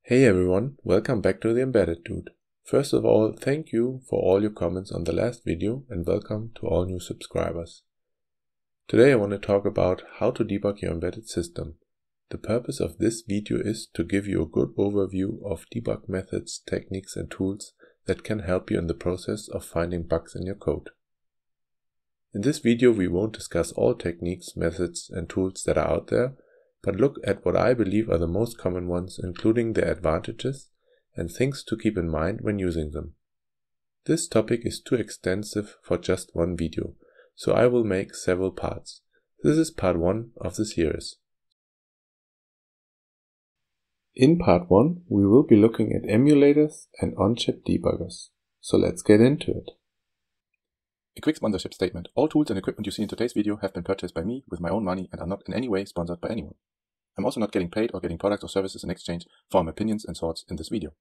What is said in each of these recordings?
Hey everyone, welcome back to the Embedded Dude. First of all, thank you for all your comments on the last video and welcome to all new subscribers. Today I want to talk about how to debug your embedded system. The purpose of this video is to give you a good overview of debug methods, techniques and tools that can help you in the process of finding bugs in your code. In this video we won't discuss all techniques, methods and tools that are out there, but look at what I believe are the most common ones, including their advantages and things to keep in mind when using them. This topic is too extensive for just one video, so I will make several parts. This is part 1 of the series. In part 1, we will be looking at emulators and on-chip debuggers. So let's get into it. A quick sponsorship statement. All tools and equipment you see in today's video have been purchased by me with my own money and are not in any way sponsored by anyone. I'm also not getting paid or getting products or services in exchange for my opinions and thoughts in this video.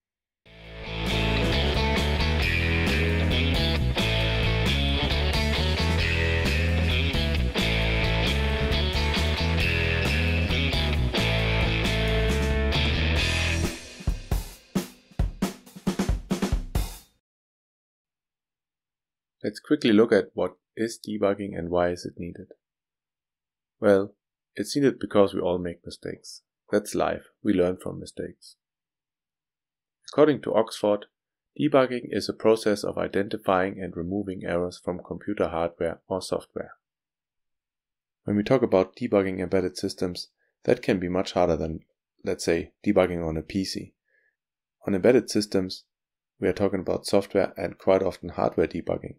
Let's quickly look at what is debugging and why is it needed. Well, it's needed because we all make mistakes. That's life, we learn from mistakes. According to Oxford, debugging is a process of identifying and removing errors from computer hardware or software. When we talk about debugging embedded systems, that can be much harder than, let's say, debugging on a PC. On embedded systems, we are talking about software and quite often hardware debugging.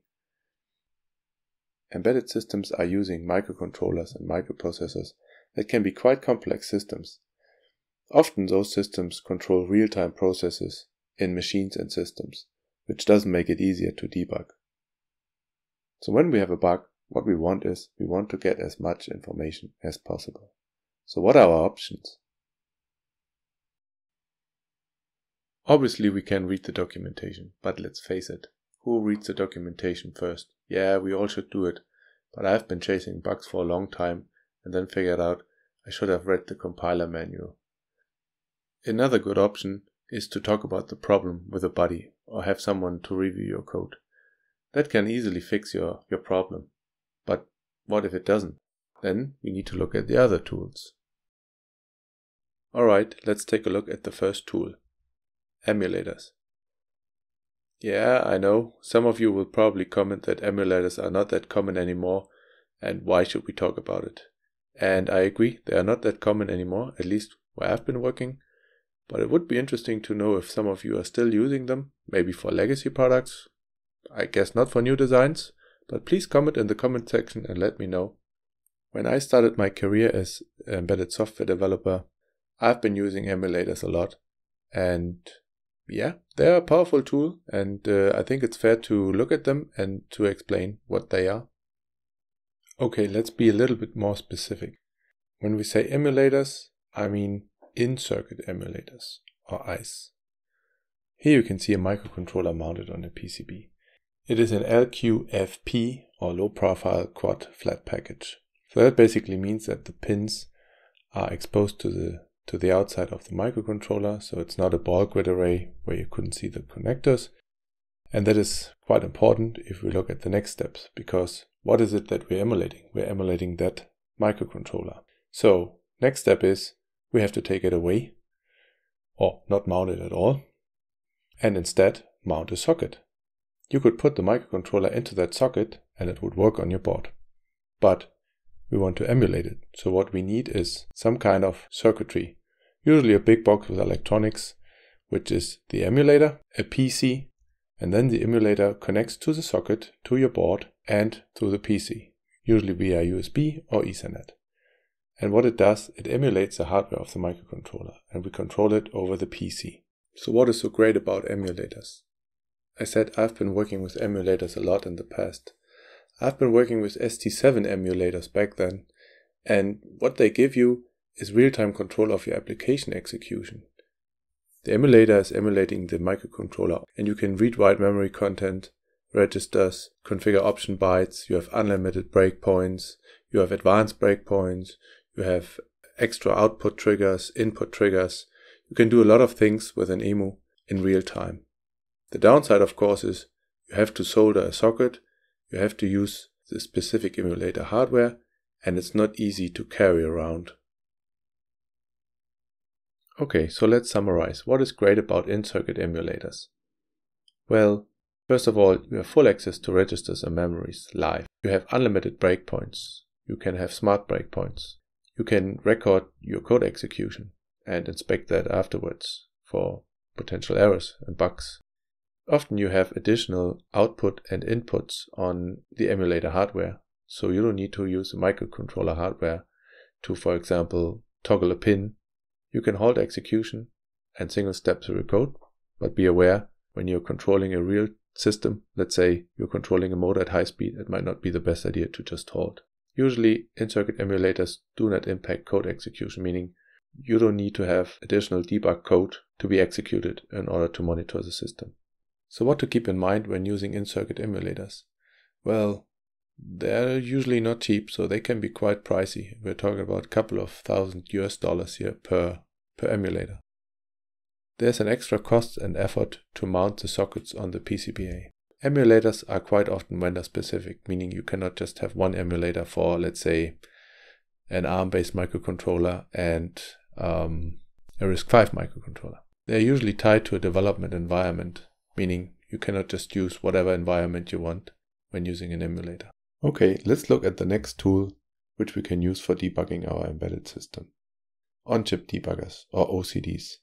Embedded systems are using microcontrollers and microprocessors that can be quite complex systems. Often those systems control real-time processes in machines and systems, which doesn't make it easier to debug. So when we have a bug, what we want to get as much information as possible. So what are our options? Obviously we can read the documentation, but let's face it, who reads the documentation first? Yeah, we all should do it, but I've been chasing bugs for a long time and then figured out I should have read the compiler manual. Another good option is to talk about the problem with a buddy or have someone to review your code. That can easily fix your problem. But what if it doesn't? Then we need to look at the other tools. Alright, let's take a look at the first tool. Emulators. Yeah, I know, some of you will probably comment that emulators are not that common anymore, and why should we talk about it? And I agree, they are not that common anymore, at least where I've been working, but it would be interesting to know if some of you are still using them, maybe for legacy products, I guess not for new designs, but please comment in the comment section and let me know. When I started my career as an embedded software developer, I've been using emulators a lot, and yeah, they're a powerful tool, and I think it's fair to look at them and to explain what they are. Okay, let's be a little bit more specific. When we say emulators, I mean in-circuit emulators, or ICE. Here you can see a microcontroller mounted on a PCB. It is an LQFP, or low-profile quad flat package. So that basically means that the pins are exposed to the outside of the microcontroller, so it's not a ball grid array where you couldn't see the connectors. And that is quite important if we look at the next steps, because what is it that we're emulating? We're emulating that microcontroller. So next step is we have to take it away, or not mount it at all, and instead mount a socket. You could put the microcontroller into that socket and it would work on your board. But we want to emulate it, so what we need is some kind of circuitry. Usually a big box with electronics, which is the emulator, a PC, and then the emulator connects to the socket, to your board, and to the PC, usually via USB or Ethernet. And what it does, it emulates the hardware of the microcontroller, and we control it over the PC. So what is so great about emulators? I said I've been working with emulators a lot in the past. I've been working with ST7 emulators back then, and what they give you is real-time control of your application execution. The emulator is emulating the microcontroller, and you can read-write memory content, registers, configure option bytes, you have unlimited breakpoints, you have advanced breakpoints, you have extra output triggers, input triggers, You can do a lot of things with an EMU in real time. The downside, of course, is you have to solder a socket, you have to use the specific emulator hardware, and it's not easy to carry around. Okay, so let's summarize. What is great about in-circuit emulators? Well, first of all, you have full access to registers and memories live. You have unlimited breakpoints. You can have smart breakpoints. You can record your code execution and inspect that afterwards for potential errors and bugs. Often you have additional output and inputs on the emulator hardware, so you don't need to use the microcontroller hardware to, for example, toggle a pin. You can halt execution and single step through your code, but be aware when you're controlling a real system, let's say you're controlling a motor at high speed, it might not be the best idea to just halt. Usually in-circuit emulators do not impact code execution, meaning you don't need to have additional debug code to be executed in order to monitor the system. So what to keep in mind when using in-circuit emulators? Well, they're usually not cheap, so they can be quite pricey. We're talking about a couple of $1,000 here per emulator. There's an extra cost and effort to mount the sockets on the PCBA. Emulators are quite often vendor specific, meaning you cannot just have one emulator for, let's say, an ARM-based microcontroller and a RISC-V microcontroller. They're usually tied to a development environment, meaning you cannot just use whatever environment you want when using an emulator. Okay, let's look at the next tool which we can use for debugging our embedded system. On-chip debuggers, or OCDs,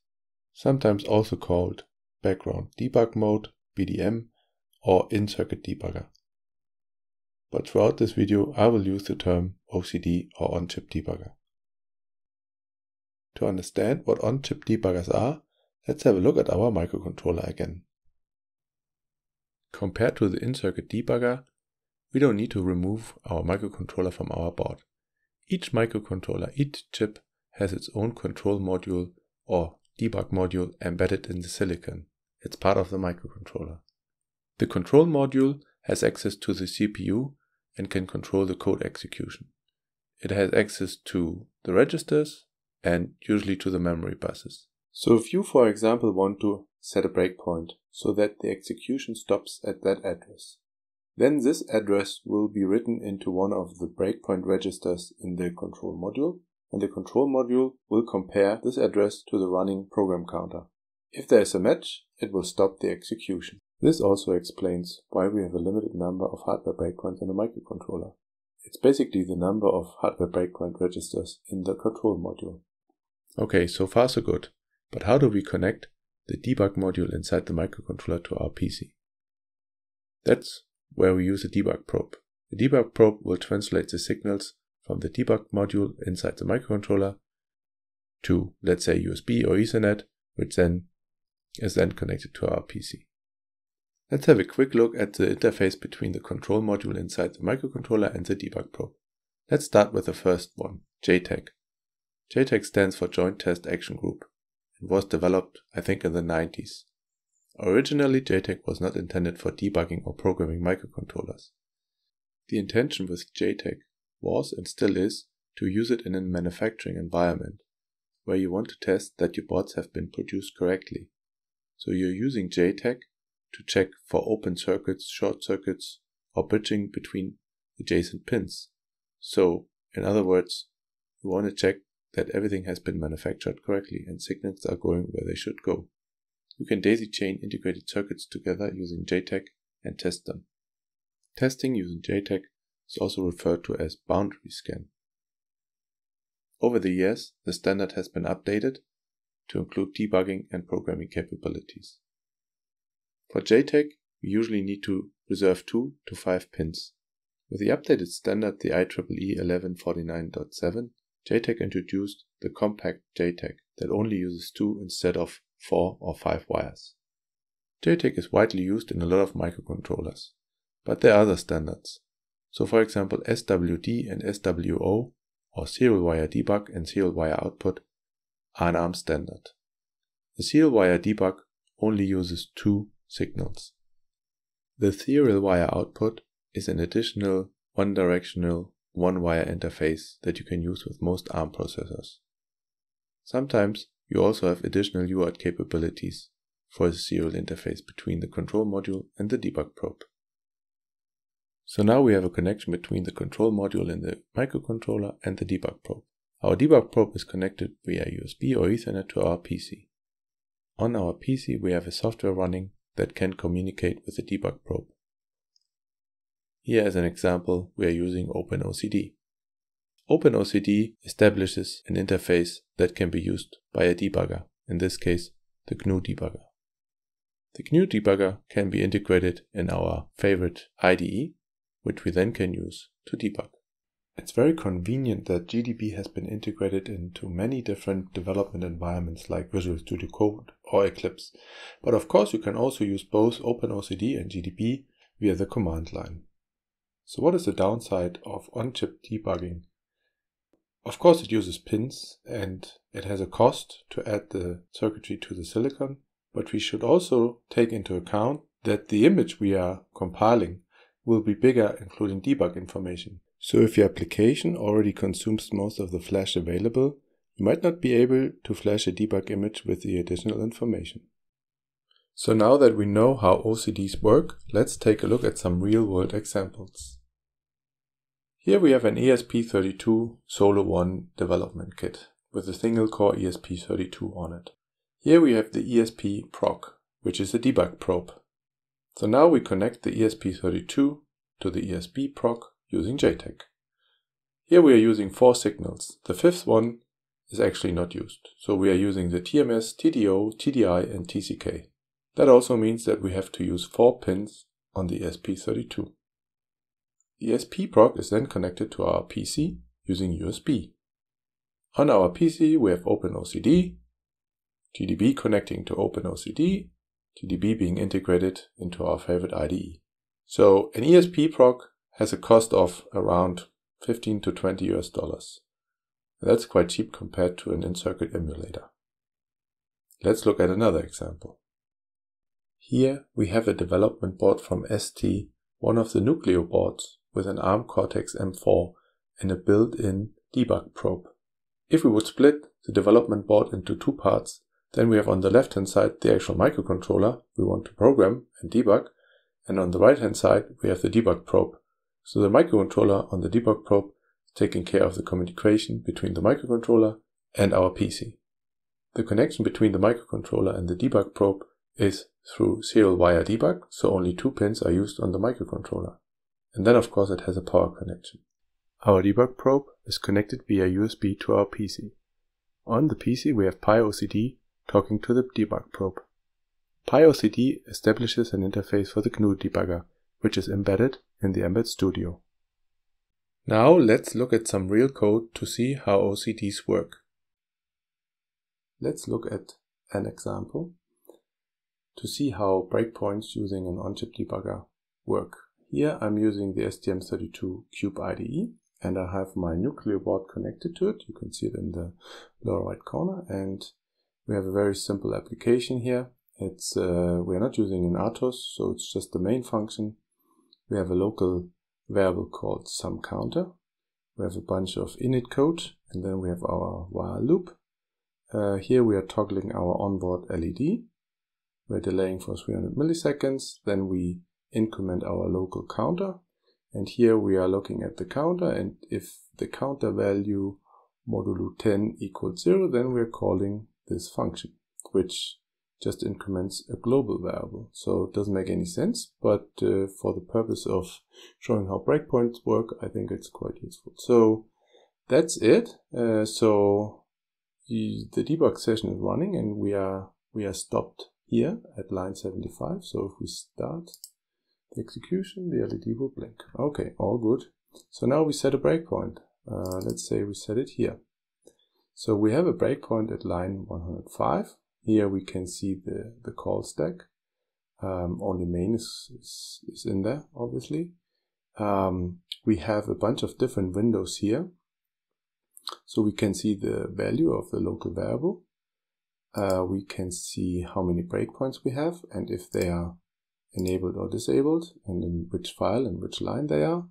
sometimes also called background debug mode, BDM, or in-circuit debugger. But throughout this video I will use the term OCD or on-chip debugger. To understand what on-chip debuggers are, let's have a look at our microcontroller again. Compared to the in-circuit debugger, we don't need to remove our microcontroller from our board. Each microcontroller, each chip has its own control module or debug module embedded in the silicon. It's part of the microcontroller. The control module has access to the CPU and can control the code execution. It has access to the registers and usually to the memory buses. So if you, for example, want to set a breakpoint so that the execution stops at that address, then this address will be written into one of the breakpoint registers in the control module, and the control module will compare this address to the running program counter. If there is a match, it will stop the execution. This also explains why we have a limited number of hardware breakpoints in a microcontroller. It's basically the number of hardware breakpoint registers in the control module. Okay, so far so good. But how do we connect the debug module inside the microcontroller to our PC? That's where we use a debug probe. The debug probe will translate the signals from the debug module inside the microcontroller to, let's say, USB or Ethernet, which then is connected to our PC. Let's have a quick look at the interface between the control module inside the microcontroller and the debug probe. Let's start with the first one, JTAG. JTAG stands for Joint Test Action Group and was developed, I think, in the 90s. Originally, JTAG was not intended for debugging or programming microcontrollers. The intention with JTAG was and still is to use it in a manufacturing environment where you want to test that your boards have been produced correctly. So you're using JTAG to check for open circuits, short circuits, or bridging between adjacent pins. So, in other words, you want to check that everything has been manufactured correctly and signals are going where they should go. You can daisy chain integrated circuits together using JTAG and test them. Testing using JTAG is also referred to as boundary scan. Over the years, the standard has been updated to include debugging and programming capabilities. For JTAG, we usually need to reserve 2 to 5 pins. With the updated standard, the IEEE 1149.7, JTAG introduced the compact JTAG that only uses 2 instead of 4 or 5 wires. JTAG is widely used in a lot of microcontrollers, but there are other standards. So for example, SWD and SWO, or serial wire debug and serial wire output, are an ARM standard. The serial wire debug only uses 2 signals. The serial wire output is an additional one-directional one-wire interface that you can use with most ARM processors. Sometimes you also have additional UART capabilities for the serial interface between the control module and the debug probe. So now we have a connection between the control module and the microcontroller and the debug probe. Our debug probe is connected via USB or Ethernet to our PC. On our PC we have a software running that can communicate with the debug probe. Here as an example we are using OpenOCD. OpenOCD establishes an interface that can be used by a debugger, in this case the GNU debugger. The GNU debugger can be integrated in our favorite IDE, which we then can use to debug. It's very convenient that GDB has been integrated into many different development environments like Visual Studio Code or Eclipse, but of course you can also use both OpenOCD and GDB via the command line. So what is the downside of on-chip debugging? Of course it uses pins and it has a cost to add the circuitry to the silicon, but we should also take into account that the image we are compiling will be bigger, including debug information. So if your application already consumes most of the flash available, you might not be able to flash a debug image with the additional information. So now that we know how OCDs work, let's take a look at some real-world examples. Here we have an ESP32 Solo 1 development kit with a single core ESP32 on it. Here we have the ESP proc, which is a debug probe. So now we connect the ESP32 to the ESP proc using JTAG. Here we are using 4 signals. The 5th one is actually not used. So we are using the TMS, TDO, TDI and TCK. That also means that we have to use 4 pins on the ESP32. The ESP proc is then connected to our PC using USB. On our PC we have OpenOCD, GDB connecting to OpenOCD, GDB being integrated into our favorite IDE. So an ESP proc has a cost of around $15 to $20. That's quite cheap compared to an in-circuit emulator. Let's look at another example. Here we have a development board from ST, one of the Nucleo boards with an ARM Cortex-M4 and a built-in debug probe. If we would split the development board into 2 parts, then we have on the left hand side the actual microcontroller we want to program and debug, and on the right hand side we have the debug probe. So the microcontroller on the debug probe is taking care of the communication between the microcontroller and our PC. The connection between the microcontroller and the debug probe is through serial wire debug, so only 2 pins are used on the microcontroller. And then of course it has a power connection. Our debug probe is connected via USB to our PC. On the PC we have PyOCD talking to the debug probe. PyOCD establishes an interface for the GNU debugger, which is embedded in the Embed Studio. Now let's look at some real code to see how OCDs work. Let's look at an example to see how breakpoints using an on-chip debugger work. Here I'm using the STM32 Cube IDE and I have my Nucleo board connected to it. You can see it in the lower right corner, and we have a very simple application here. It's we are not using an RTOS, so it's just the main function. We have a local variable called SumCounter. We have a bunch of init code, and then we have our while loop. Here we are toggling our onboard LED. We're delaying for 300 milliseconds. Then we increment our local counter, and here we are looking at the counter, and if the counter value modulo 10 equals 0, then we're calling this function, which just increments a global variable. So it doesn't make any sense, but for the purpose of showing how breakpoints work, I think it's quite useful. So that's it. So the debug session is running, and we are stopped here at line 75. So if we start the execution, the LED will blink. Okay, all good. So now we set a breakpoint. Let's say we set it here. So we have a breakpoint at line 105. Here we can see the call stack. Only main is in there, obviously. We have a bunch of different windows here. So we can see the value of the local variable. We can see how many breakpoints we have and if they are enabled or disabled, and in which file and which line they are.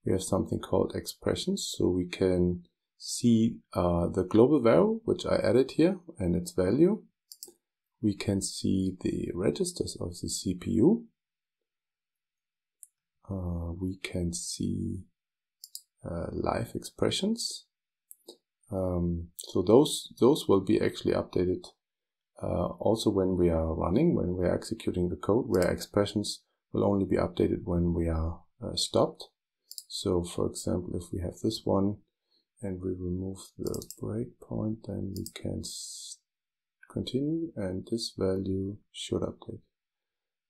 We have something called expressions, so we can see the global variable, which I added here, and its value. We can see the registers of the CPU. We can see live expressions. So those will be actually updated also when we are running, when we are executing the code, where expressions will only be updated when we are stopped. So for example, if we have this one and we remove the breakpoint, then we can continue and this value should update,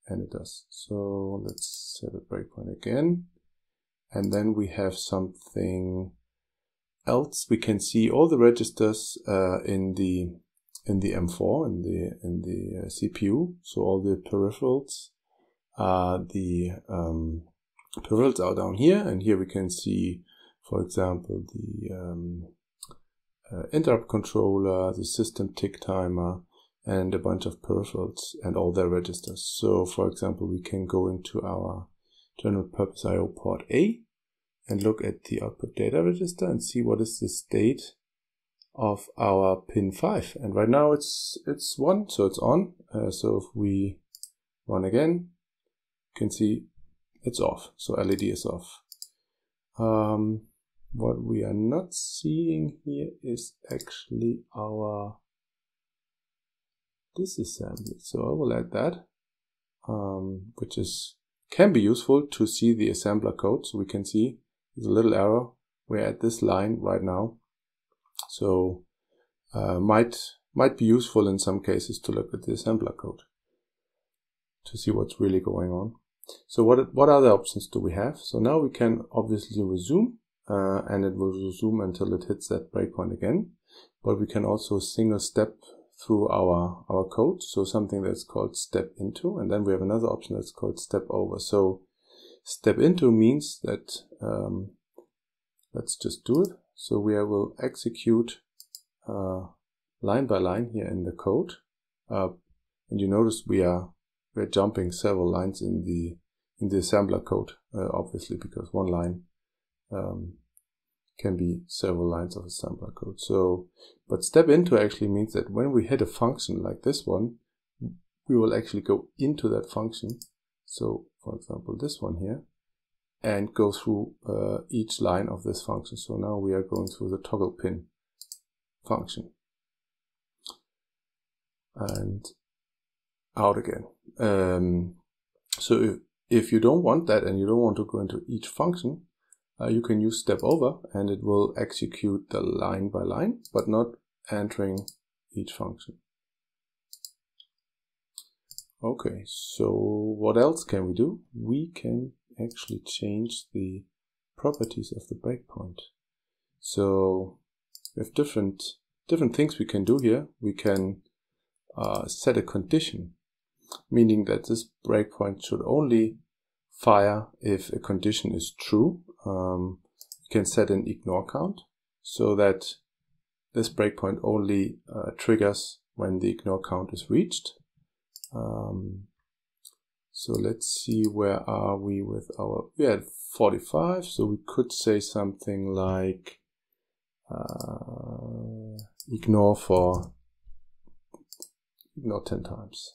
and it does. So let's set a breakpoint again, and then we have something else. We can see all the registers in the M4 in the CPU. So all the peripherals. The peripherals are down here, and here we can see, for example, the interrupt controller, the system tick timer, and a bunch of peripherals and all their registers. So for example, we can go into our general purpose IO port A and look at the output data register and see what is the state of our pin 5. And right now it's 1, so it's on. So if we run again, you can see it's off. So LED is off. What we are not seeing here is actually our disassembly. So I will add that, which can be useful to see the assembler code. So we can see there's a little error. We're at this line right now. So might be useful in some cases to look at the assembler code to see what's really going on. So what other options do we have? So now we can obviously resume, and it will resume until it hits that breakpoint again. But we can also single step through our code. So something that's called step into, and then we have another option that's called step over. So step into means that, let's just do it. So we will execute line by line here in the code. And you notice we're jumping several lines in the assembler code, obviously, because one line can be several lines of assembler code. So, but step into actually means that when we hit a function like this one, we will actually go into that function. So, for example, this one here, and go through each line of this function. So now we are going through the toggle pin function and out again. So if you don't want that and you don't want to go into each function, you can use step over, and it will execute the line by line, but not entering each function. Okay, so what else can we do? We can actually change the properties of the breakpoint. So we have different things we can do here. We can set a condition, meaning that this breakpoint should only fire if a condition is true. You can set an ignore count so that this breakpoint only triggers when the ignore count is reached. So let's see, where are we with we're at 45, so we could say something like ignore 10 times,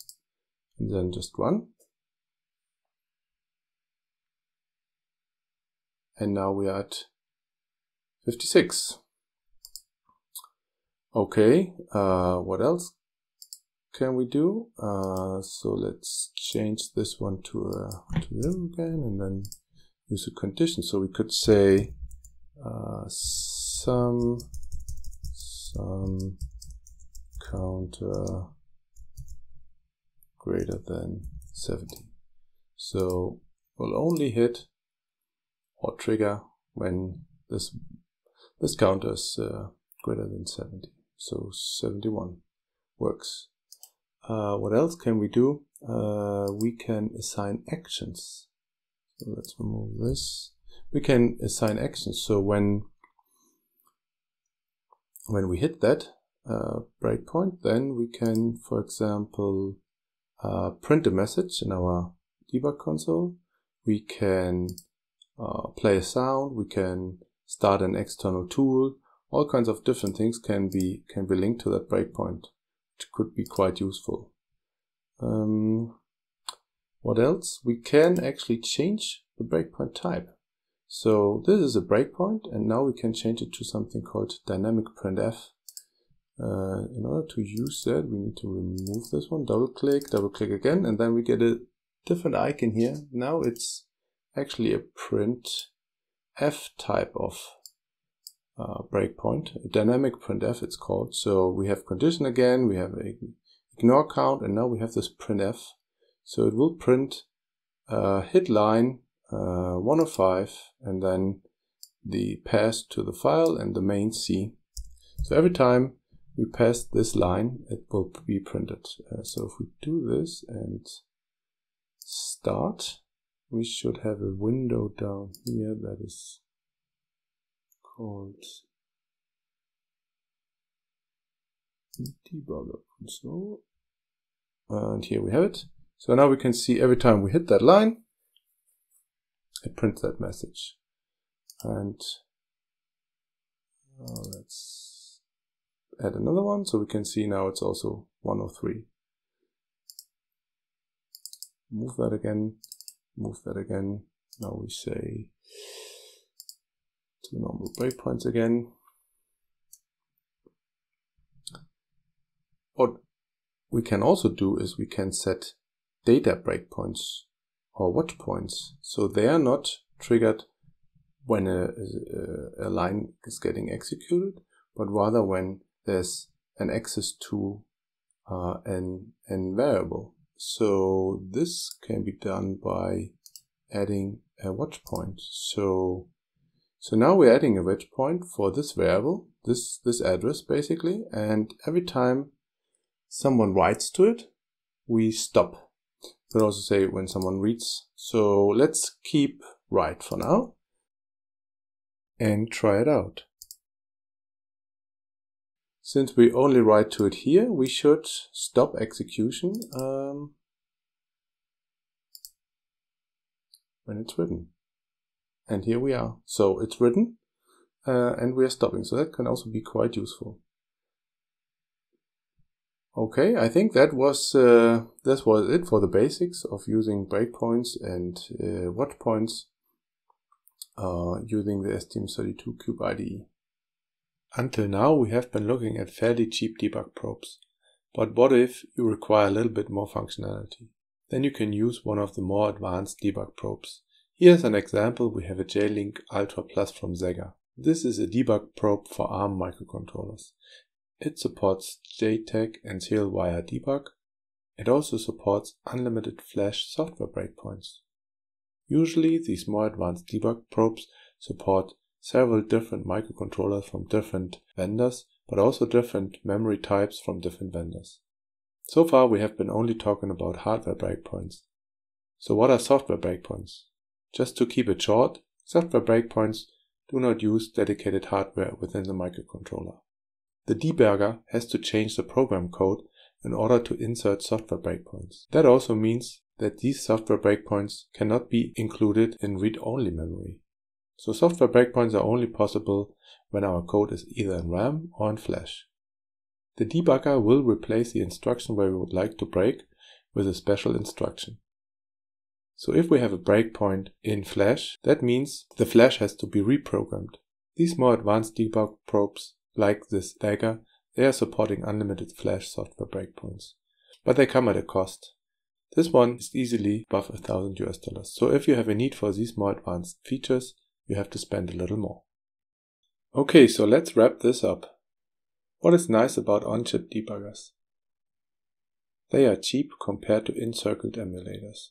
and then just run. And now we are at 56. Okay, what else can we do? So let's change this one to 0 again, and then use a condition. So we could say some counter greater than 70. So we'll only hit or trigger when this counter is greater than 70. So 71 works. What else can we do? We can assign actions. So let's remove this. We can assign actions. So when we hit that breakpoint, then we can, for example, print a message in our debug console. We can play a sound. We can start an external tool, all kinds of different things can be linked to that breakpoint, which could be quite useful. What else? We can actually change the breakpoint type. So this is a breakpoint, and now we can change it to something called dynamic printf. In order to use that, we need to remove this one, double click again, and then we get a different icon here. Now it's actually a printf type of breakpoint, a dynamic printf it's called. So we have condition again, we have a ignore count, and now we have this printf. So it will print hit line 105 and then the pass to the file and the main C. So every time we pass this line, it will be printed. So if we do this and start, we should have a window down here that is called Debugger console. And here we have it. So now we can see every time we hit that line, it prints that message. And let's add another one so we can see now it's also 103. Move that again, move that again. Now we say 2 normal breakpoints again. What we can also do is we can set data breakpoints or watch points, so they are not triggered when a line is getting executed, but rather when there's an access to an variable. So this can be done by adding a watch point. So now we're adding a watch point for this variable, this address basically, and every time someone writes to it, we stop. You can also say when someone reads. So let's keep write for now and try it out. Since we only write to it here, we should stop execution when it's written. And here we are. So it's written and we are stopping. So that can also be quite useful. Okay, I think that was it for the basics of using breakpoints and watch points using the STM32Cube IDE. Until now we have been looking at fairly cheap debug probes, but what if you require a little bit more functionality? Then you can use one of the more advanced debug probes. Here's an example. We have a J-Link Ultra Plus from Sega. This is a debug probe for ARM microcontrollers. It supports JTAG and serial wire debug. It also supports unlimited flash software breakpoints. Usually these more advanced debug probes support several different microcontrollers from different vendors, but also different memory types from different vendors. So far we have been only talking about hardware breakpoints. So what are software breakpoints? Just to keep it short, software breakpoints do not use dedicated hardware within the microcontroller. The debugger has to change the program code in order to insert software breakpoints. That also means that these software breakpoints cannot be included in read-only memory. So software breakpoints are only possible when our code is either in RAM or in flash. The debugger will replace the instruction where we would like to break with a special instruction. So if we have a breakpoint in flash, that means the flash has to be reprogrammed. These more advanced debug probes like this Debugger, they are supporting unlimited flash software breakpoints, but they come at a cost. This one is easily above $1,000 US. So if you have a need for these more advanced features, you have to spend a little more. Okay, so let's wrap this up. What is nice about on-chip debuggers? They are cheap compared to in-circuit emulators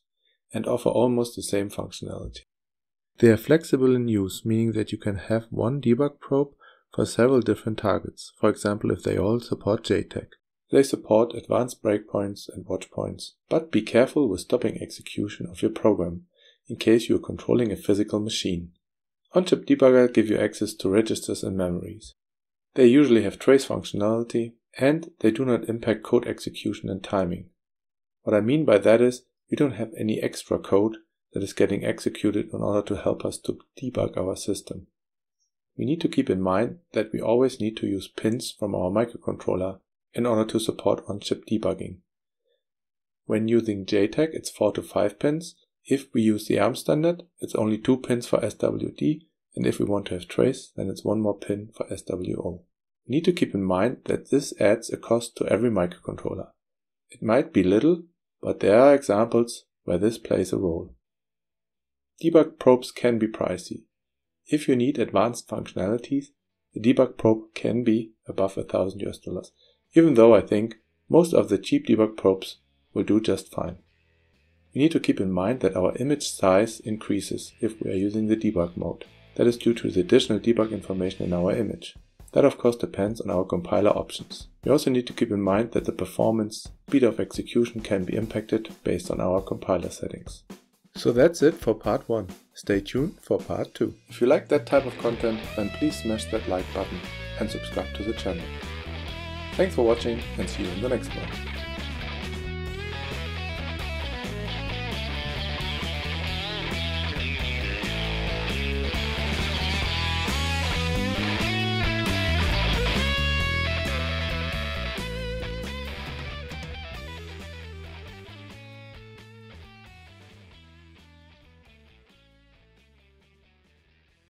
and offer almost the same functionality. They are flexible in use, meaning that you can have one debug probe for several different targets, for example if they all support JTAG. They support advanced breakpoints and watch points, but be careful with stopping execution of your program, in case you are controlling a physical machine. On-chip debugger give you access to registers and memories. They usually have trace functionality, and they do not impact code execution and timing. What I mean by that is, we don't have any extra code that is getting executed in order to help us to debug our system. we need to keep in mind that we always need to use pins from our microcontroller in order to support on-chip debugging. When using JTAG, it's 4 to 5 pins. If we use the ARM standard, it's only 2 pins for SWD, and if we want to have trace, then it's 1 more pin for SWO. We need to keep in mind that this adds a cost to every microcontroller. It might be little, but there are examples where this plays a role. Debug probes can be pricey. If you need advanced functionalities, the debug probe can be above $1,000, even though I think most of the cheap debug probes will do just fine. We need to keep in mind that our image size increases if we are using the debug mode. That is due to the additional debug information in our image. That of course depends on our compiler options. We also need to keep in mind that the performance, speed of execution can be impacted based on our compiler settings. So that's it for part 1. Stay tuned for part 2. If you like that type of content, then please smash that like button and subscribe to the channel. Thanks for watching and see you in the next one.